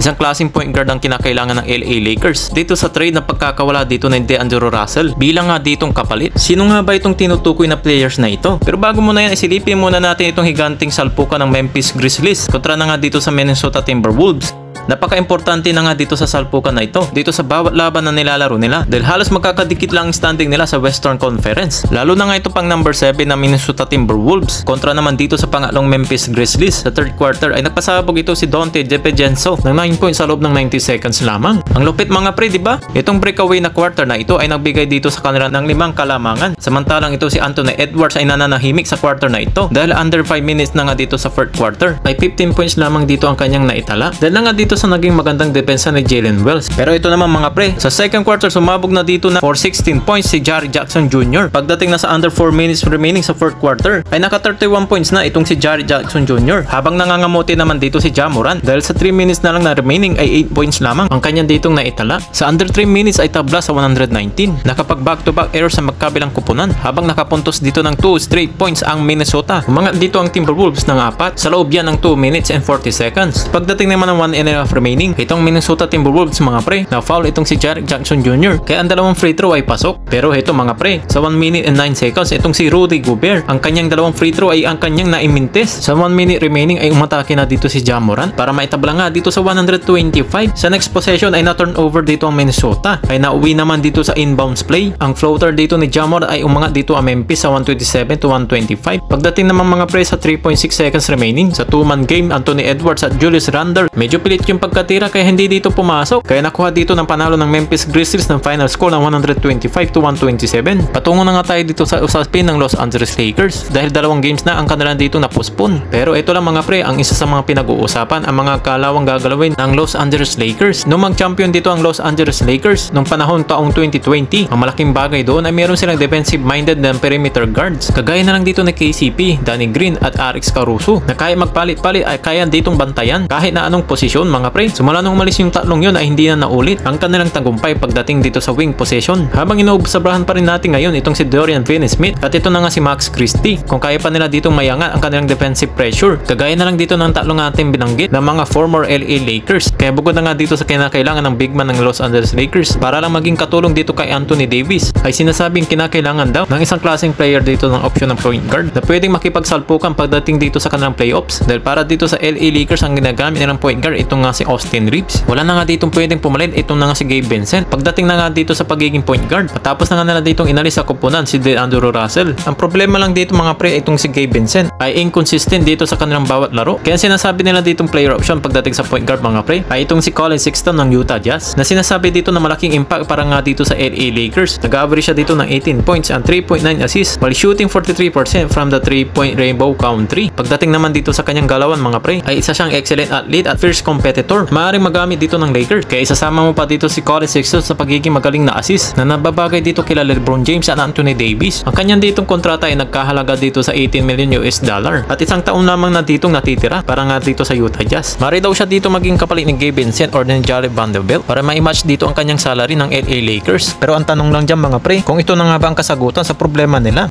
Isang klaseng point guard ang kinakailangan ng LA Lakers dito sa trade na pagkakawala dito ng D'Angelo Russell bilang nga ditong kapalit. Sino nga ba itong tinutukoy na players na ito? Pero bago muna yan, isilipin muna natin itong higanting salpukan ng Memphis Grizzlies kontra na nga dito sa Minnesota Timberwolves. Napaka-importante na nga dito sa salpukan na ito dito sa bawat laban na nilalaro nila dahil halos magkakadikit lang ang standing nila sa Western Conference. Lalo na nga ito pang number 7 na Minnesota Timberwolves kontra naman dito sa pangatlong Memphis Grizzlies. Sa third quarter ay nagpasabog ito si Donte DiVincenzo ng 9 points sa loob ng 90 seconds lamang. Ang lupit mga pre, diba? Itong breakaway na quarter na ito ay nagbigay dito sa kanila ng 5 kalamangan. Samantalang ito si Anthony Edwards ay nananahimik sa quarter na ito dahil under 5 minutes na nga dito sa fourth quarter ay 15 points lamang dito ang kanyang naitala. Dahil na nga dito sa naging magandang depensa ni Jalen Wells. Pero ito naman mga pre, sa second quarter sumabog na dito na for 16 points si Jaren Jackson Jr. Pagdating na sa under 4 minutes remaining sa fourth quarter ay naka 31 points na itong si Jaren Jackson Jr. Habang nangangamote naman dito si Ja Morant dahil sa 3 minutes na lang na remaining ay 8 points lamang ang kanyang ditong naitala. Sa under 3 minutes ay tabla sa 119. Nakapag back-to-back error sa magkabilang kupunan habang nakapuntos dito ng 2 straight points ang Minnesota. Umangat dito ang Timberwolves ng 4 sa loob yan ng 2 minutes and 40 seconds. Pagdating naman ng 1.5 remaining, itong Minnesota Timberwolves mga pre, na foul itong si Jaren Jackson Jr. Kaya ang dalawang free throw ay pasok. Pero ito mga pre, sa 1 minute and 9 seconds, itong si Rudy Gobert, ang kanyang dalawang free throw ay ang kanyang naimintes. Sa 1 minute remaining ay umatake na dito si Ja Morant para maitabla nga dito sa 125. Sa next possession ay na-turnover dito ang Minnesota. Ay nauwi naman dito sa inbounds play. Ang floater dito ni Ja Morant ay umangat dito ang Memphis sa 127 to 125. Pagdating naman mga pre sa 3.6 seconds remaining, sa 2-man game, Anthony Edwards at Julius Randle, medyo pilit yung pagkatira kaya hindi dito pumasok. Kaya nakuha dito ng panalo ng Memphis Grizzlies ng final score ng 125 to 127. Patungo na nga tayo dito sa usapin ng Los Angeles Lakers dahil dalawang games na ang kanilang dito na-postpone. Pero ito lang mga pre, ang isa sa mga pinag-uusapan ang mga kalawang gagalawin ng Los Angeles Lakers. Nung mag-champion dito ang Los Angeles Lakers nung panahon taong 2020, ang malaking bagay doon ay meron silang defensive-minded na perimeter guards. Kagaya na lang dito ni KCP, Danny Green at Alex Caruso na kaya magpalit-palit ay kaya ditong bantayan kahit na anong posisyon mga pre. Sumula nung umalis yung tatlong yun ay hindi na naulit ang kanilang tagumpay pagdating dito sa wing possession. Habang inoobserbahan pa rin natin ngayon itong si Dorian Finney-Smith at ito na nga si Max Christie kung kaya pa nila ditong mayangat ang kanilang defensive pressure. Kagaya na lang dito ng tatlong ating binanggit ng mga former LA Lakers. Kaya bukod na nga dito sa kinakailangan ng big man ng Los Angeles Lakers para lang maging katulong dito kay Anthony Davis ay sinasabing kinakailangan daw ng isang klaseng player dito ng option ng point guard na pwedeng makipagsalpukan pagdating dito sa kanilang playoffs dahil para dito sa LA Lakers ang ginagamit nilang point guard itong nga si Austin Reeves. Wala na nga ditong pwedeng pumalit itong na nga si Gabe Vincent pagdating na nga dito sa pagiging point guard. Matapos na nga nila ditong inalis sa kupunan si D'Angelo Russell. Ang problema lang dito mga pre itong si Gabe Vincent ay inconsistent dito sa kanilang bawat laro. Kaya sinasabi nila ditong player option pagdating sa point guard mga pre ay itong si Colin Sexton ng Utah Jazz na sinasabi dito na malaking impact para nga dito sa LA Lakers. Nag-average siya dito ng 18 points and 3.9 assists while shooting 43% from the 3-point rainbow country. Pagdating naman dito sa kanyang galawan mga pre ay isa siyang excellent athlete at fierce competitor. Maaaring magamit dito ng Lakers. Kaya isasama mo pa dito si Colin Sexton sa pagiging magaling na assist na nababagay dito kila LeBron James at Anthony Davis. Ang kanyang ditong kontrata ay nagkahalaga dito sa 18 million US dollar at isang taon lamang na ditong natitira para nga dito sa Utah Jazz. Mari daw siya dito maging kapalit ni Gabe Vincent or ni Jarred Vanderbilt para ma-match dito ang kanyang salary ng LA Lakers. Pero ang tanong lang dyan mga pre, kung ito na nga ba ang kasagutan sa problema nila?